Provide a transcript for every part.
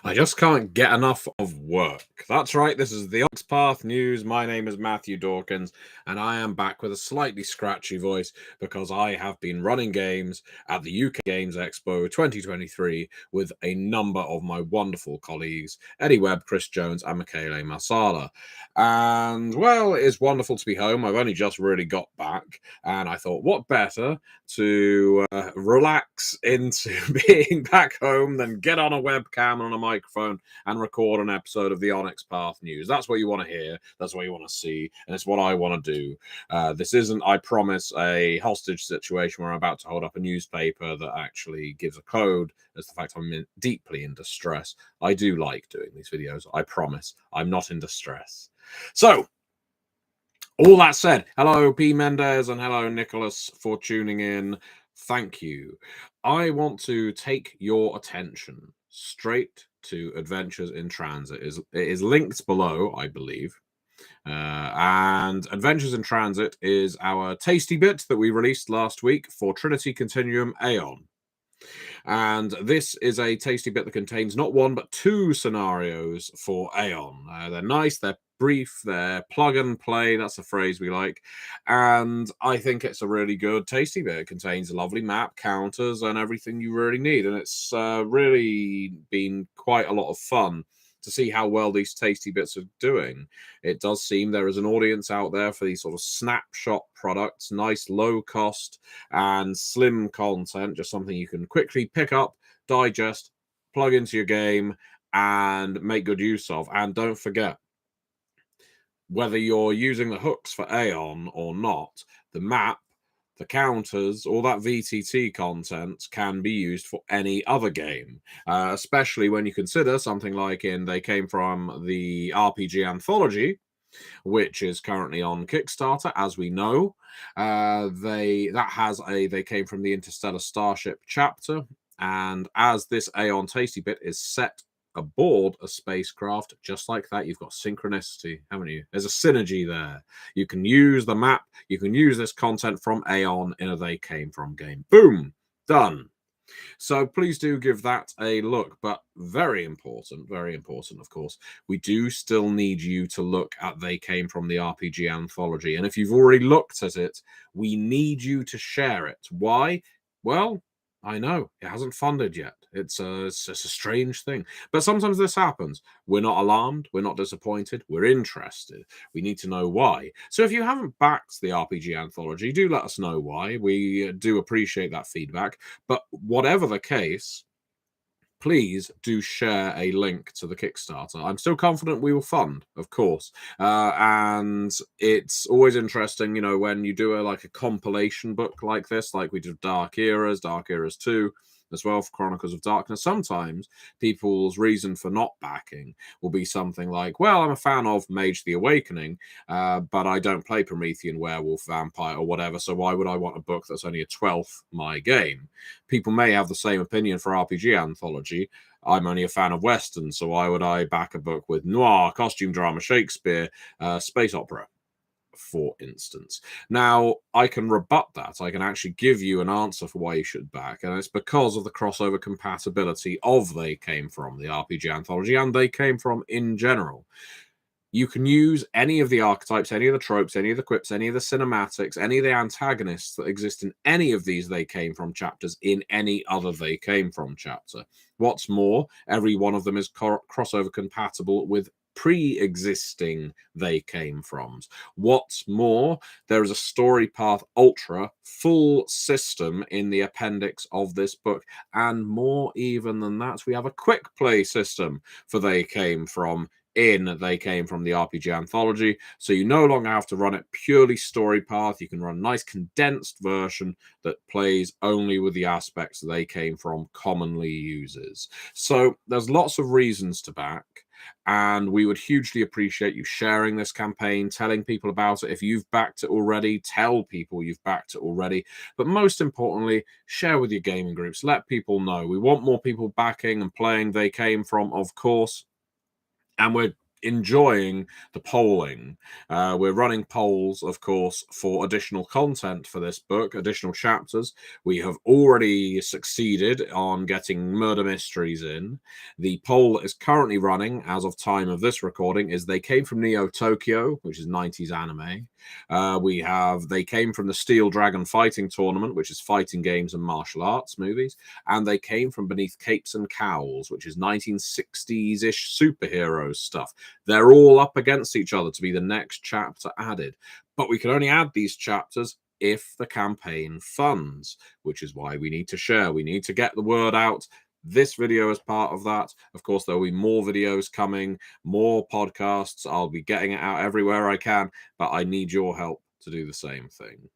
I just can't get enough of work. That's right, this is the Onyx Path News. My name is Matthew Dawkins, and I am back with a slightly scratchy voice because I have been running games at the UK Games Expo 2023 with a number of my wonderful colleagues, Eddie Webb, Chris Jones, and Michele Marsala. And, well, it is wonderful to be home. I've only just really got back, and I thought, what better to relax into being back home than get on a webcam and on a microphone and record an episode of the Onyx Path News. That's what you want to hear. That's what you want to see. And it's what I want to do. This isn't, I promise, a hostage situation where I'm about to hold up a newspaper that actually gives a code as the fact I'm deeply in distress. I do like doing these videos. I promise. I'm not in distress. So, all that said, hello P. Mendez and hello Nicholas for tuning in. Thank you. I want to take your attention straight to Adventures in Transit. It is linked below, I believe. And Adventures in Transit is our tasty bit that we released last week for Trinity Continuum Aeon. And this is a tasty bit that contains not one, but two scenarios for Aeon. They're nice, they're brief, they're plug and play. That's a phrase we like. And I think it's a really good tasty bit. It contains a lovely map, counters, and everything you really need. And it's really been quite a lot of fun to see how well these tasty bits are doing. It does seem there is an audience out there for these sort of snapshot products, nice low cost and slim content, just something you can quickly pick up, digest, plug into your game, and make good use of. And don't forget, whether you're using the hooks for Aeon or not, the map, the counters, all that VTT content can be used for any other game, especially when you consider something like They Came From the RPG Anthology, which is currently on Kickstarter, as we know. They Came From the Interstellar Starship chapter, and as this Aeon Tasty Bit is set aboard a spacecraft, just like that, you've got synchronicity, haven't you? There's a synergy there. You can use the map, you can use this content from Aeon in a They Came From game. Boom! Done. So please do give that a look. But very important, of course, we do still need you to look at They Came From the RPG Anthology. And if you've already looked at it, we need you to share it. Why? Well, I know it hasn't funded yet. It's just a strange thing. But sometimes this happens. We're not alarmed. We're not disappointed. We're interested. We need to know why. So if you haven't backed the RPG Anthology, do let us know why. We do appreciate that feedback. But whatever the case, please do share a link to the Kickstarter. I'm still confident we will fund, of course. And it's always interesting, when you do a compilation book like this, like we did Dark Eras 2, as well for Chronicles of Darkness. Sometimes people's reason for not backing will be something like, well, I'm a fan of Mage the Awakening, but I don't play Promethean Werewolf Vampire or whatever, so why would I want a book that's only a 12th my game? People may have the same opinion for RPG Anthology. I'm only a fan of Western, so why would I back a book with noir, costume drama, Shakespeare, space opera, for instance? Now, I can rebut that. I can actually give you an answer for why you should back, and it's because of the crossover compatibility of They Came From the RPG Anthology and They Came From in general. You can use any of the archetypes, any of the tropes, any of the quips, any of the cinematics, any of the antagonists that exist in any of these They Came From chapters in any other They Came From chapter. What's more, every one of them is crossover compatible with pre-existing They Came Froms. What's more, there is a Story Path Ultra full system in the appendix of this book, and more even than that, we have a quick play system for They Came From They Came From the RPG Anthology, so you no longer have to run it purely story path. You can run a nice condensed version that plays only with the aspects They Came From commonly uses. So there's lots of reasons to back, and we would hugely appreciate you sharing this campaign, telling people about it. If you've backed it already, tell people you've backed it already. But most importantly, share with your gaming groups. Let people know. We want more people backing and playing They Came From, of course. And we're enjoying the polling. We're running polls, of course, for additional content for this book, additional chapters. We have already succeeded on getting murder mysteries in. The poll that is currently running, as of time of this recording, is They Came from Neo Tokyo, which is 90s anime. We have They Came from the Steel Dragon Fighting Tournament, which is fighting games and martial arts movies. And They Came from Beneath Capes and Cowls, which is 1960s-ish superhero stuff. They're all up against each other to be the next chapter added. But we can only add these chapters if the campaign funds, which is why we need to share. We need to get the word out. This video is part of that. Of course, there will be more videos coming, more podcasts. I'll be getting it out everywhere I can, but I need your help to do the same thing.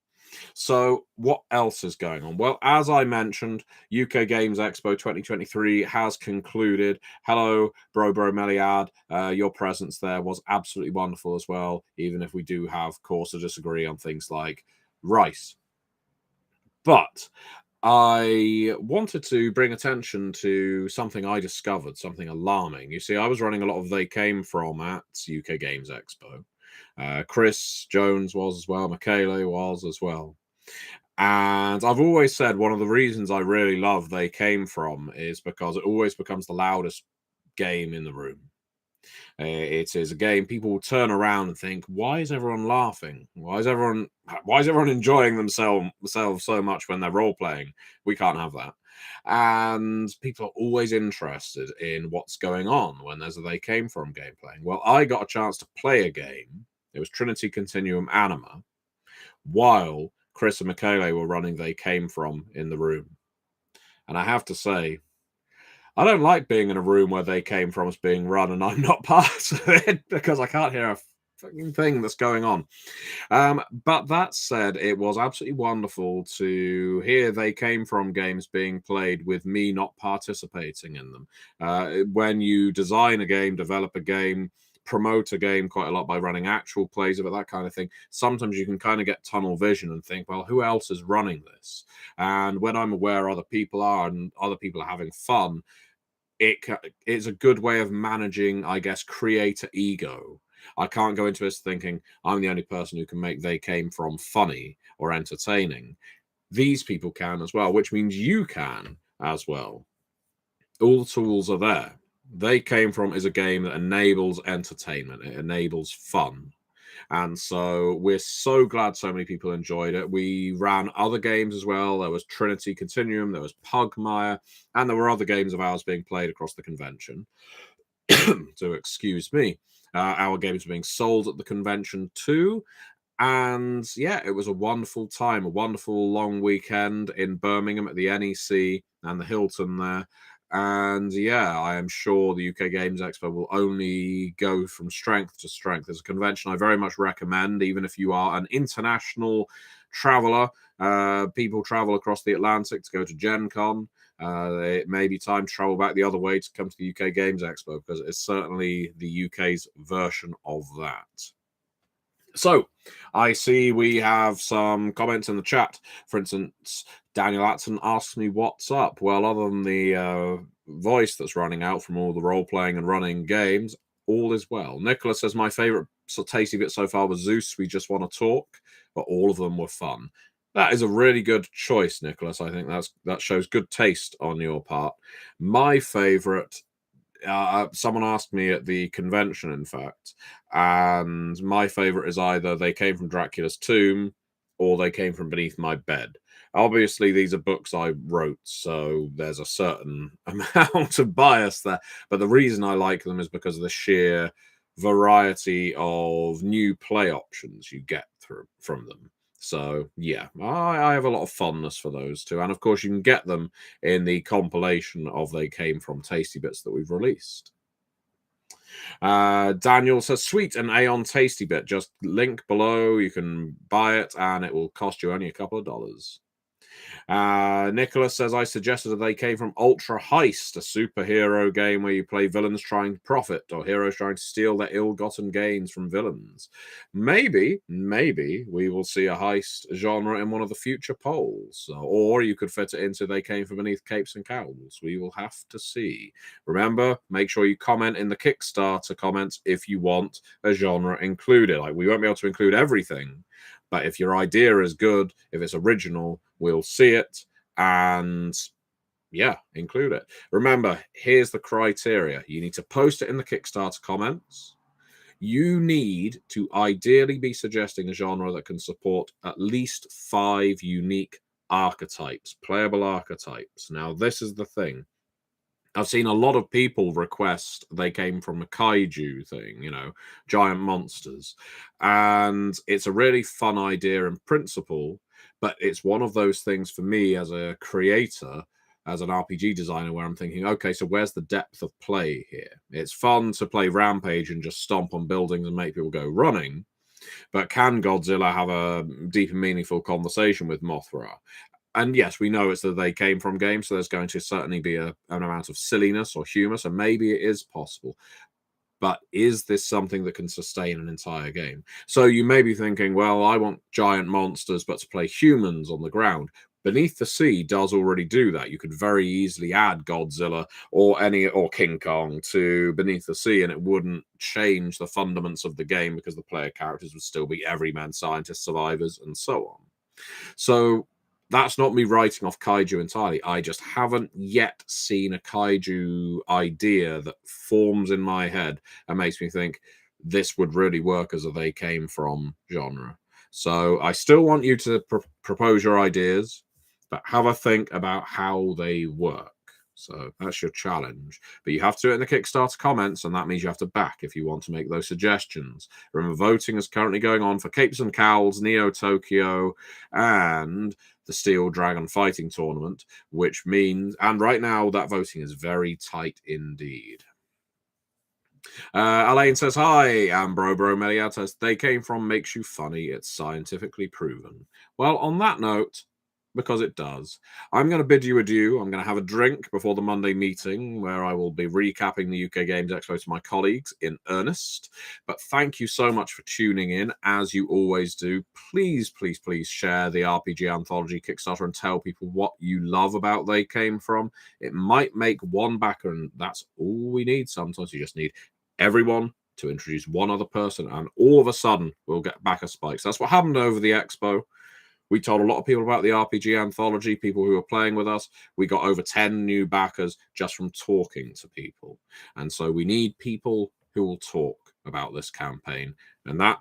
So what else is going on? Well, as I mentioned, UK Games Expo 2023 has concluded. Hello, Bro Meliad. Your presence there was absolutely wonderful as well, even if we do have, of course, a disagree on things like rice. But I wanted to bring attention to something I discovered, something alarming. You see, I was running a lot of They Came From at UK Games Expo. Chris Jones was as well, Michele was as well. And I've always said one of the reasons I really love They Came From is because it always becomes the loudest game in the room. It is a game people will turn around and think, why is everyone laughing? Why is everyone enjoying themselves so much when they're role playing? We can't have that. And people are always interested in what's going on when there's a They Came From game playing. Well, I got a chance to play a game. It was Trinity Continuum Anima, while Chris and Michele were running They Came From in the room. And I have to say, I don't like being in a room where They Came From is being run and I'm not part of it because I can't hear a fucking thing that's going on. But that said, it was absolutely wonderful to hear They Came From games being played with me not participating in them. When you design a game, develop a game, promote a game quite a lot by running actual plays of it, that kind of thing, sometimes you can kind of get tunnel vision and think, well, who else is running this? And when I'm aware other people are and other people are having fun, it's a good way of managing, I guess, creator ego. I can't go into this thinking I'm the only person who can make They Came From funny or entertaining. These people can as well, which means you can as well. All the tools are there. They Came From is a game that enables entertainment. It enables fun. And so we're so glad so many people enjoyed it. We ran other games as well. There was Trinity Continuum, there was Pugmire, and there were other games of ours being played across the convention. So excuse me. Our games were being sold at the convention too. And yeah, it was a wonderful time, a wonderful long weekend in Birmingham at the NEC and the Hilton there. And yeah, I am sure the UK Games Expo will only go from strength to strength. It's a convention I very much recommend, even if you are an international traveler. People travel across the Atlantic to go to Gen Con. It may be time to travel back the other way to come to the UK Games Expo because it's certainly the UK's version of that. So, I see we have some comments in the chat. For instance, Daniel Atson asks me what's up. Well, other than the voice that's running out from all the role-playing and running games, all is well. Nicholas says, my favourite tasty bit so far was Zeus, We Just Want to Talk, but all of them were fun. That is a really good choice, Nicholas. I think that shows good taste on your part. My favourite, someone asked me at the convention, in fact, and my favorite is either They Came From Dracula's Tomb or They Came From Beneath My Bed. Obviously, these are books I wrote, so there's a certain amount of bias there. But the reason I like them is because of the sheer variety of new play options you get from them. So yeah, I have a lot of fondness for those two. And of course, you can get them in the compilation of They Came From Tasty Bits that we've released. Daniel says, sweet, an Aeon Tasty Bit. Just link below. You can buy it and it will cost you only a couple of dollars. Nicholas says, I suggested that they came from Ultra Heist, a superhero game where you play villains trying to profit or heroes trying to steal their ill-gotten gains from villains. Maybe we will see a heist genre in one of the future polls. Or you could fit it into they came from beneath capes and cowls. We will have to see. Remember, make sure you comment in the Kickstarter comments if you want a genre included. Like, we won't be able to include everything, but if your idea is good, if it's original, we'll see it and, yeah, include it. Remember, here's the criteria. You need to post it in the Kickstarter comments. You need to ideally be suggesting a genre that can support at least 5 unique archetypes, playable archetypes. Now, this is the thing. I've seen a lot of people request they came from a kaiju thing, giant monsters. And it's a really fun idea in principle, but it's one of those things for me as a creator, as an RPG designer, where I'm thinking, okay, so where's the depth of play here? It's fun to play Rampage and just stomp on buildings and make people go running, but can Godzilla have a deep and meaningful conversation with Mothra? And yes, we know it's that they came from games, so there's going to certainly be an amount of silliness or humor, so maybe it is possible. But is this something that can sustain an entire game? So you may be thinking, well, I want giant monsters, but to play humans on the ground. Beneath the Sea does already do that. You could very easily add Godzilla or King Kong to Beneath the Sea, and it wouldn't change the fundaments of the game because the player characters would still be everyman scientists, survivors, and so on. So that's not me writing off kaiju entirely. I just haven't yet seen a kaiju idea that forms in my head and makes me think this would really work as a they came from genre. So I still want you to propose your ideas, but have a think about how they work. So that's your challenge. But you have to do it in the Kickstarter comments, and that means you have to back if you want to make those suggestions. Remember, voting is currently going on for Capes and Cowls, Neo Tokyo, and the Steel Dragon Fighting Tournament, which means, and right now that voting is very tight indeed. Elaine says, hi, and Bro Meliad says, they came from makes you funny. It's scientifically proven. Well, on that note, because it does, I'm going to bid you adieu. I'm going to have a drink before the Monday meeting where I will be recapping the UK Games Expo to my colleagues in earnest. But thank you so much for tuning in, as you always do. Please, please, please share the RPG Anthology Kickstarter and tell people what you love about They Came From. It might make one backer, and that's all we need. Sometimes you just need everyone to introduce one other person, and all of a sudden we'll get backer spikes. That's what happened over the expo. We told a lot of people about the RPG Anthology, people who were playing with us. We got over 10 new backers just from talking to people. And so we need people who will talk about this campaign. And that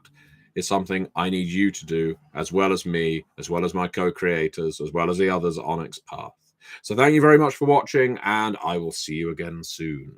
is something I need you to do, as well as me, as well as my co-creators, as well as the others at Onyx Path. So thank you very much for watching, and I will see you again soon.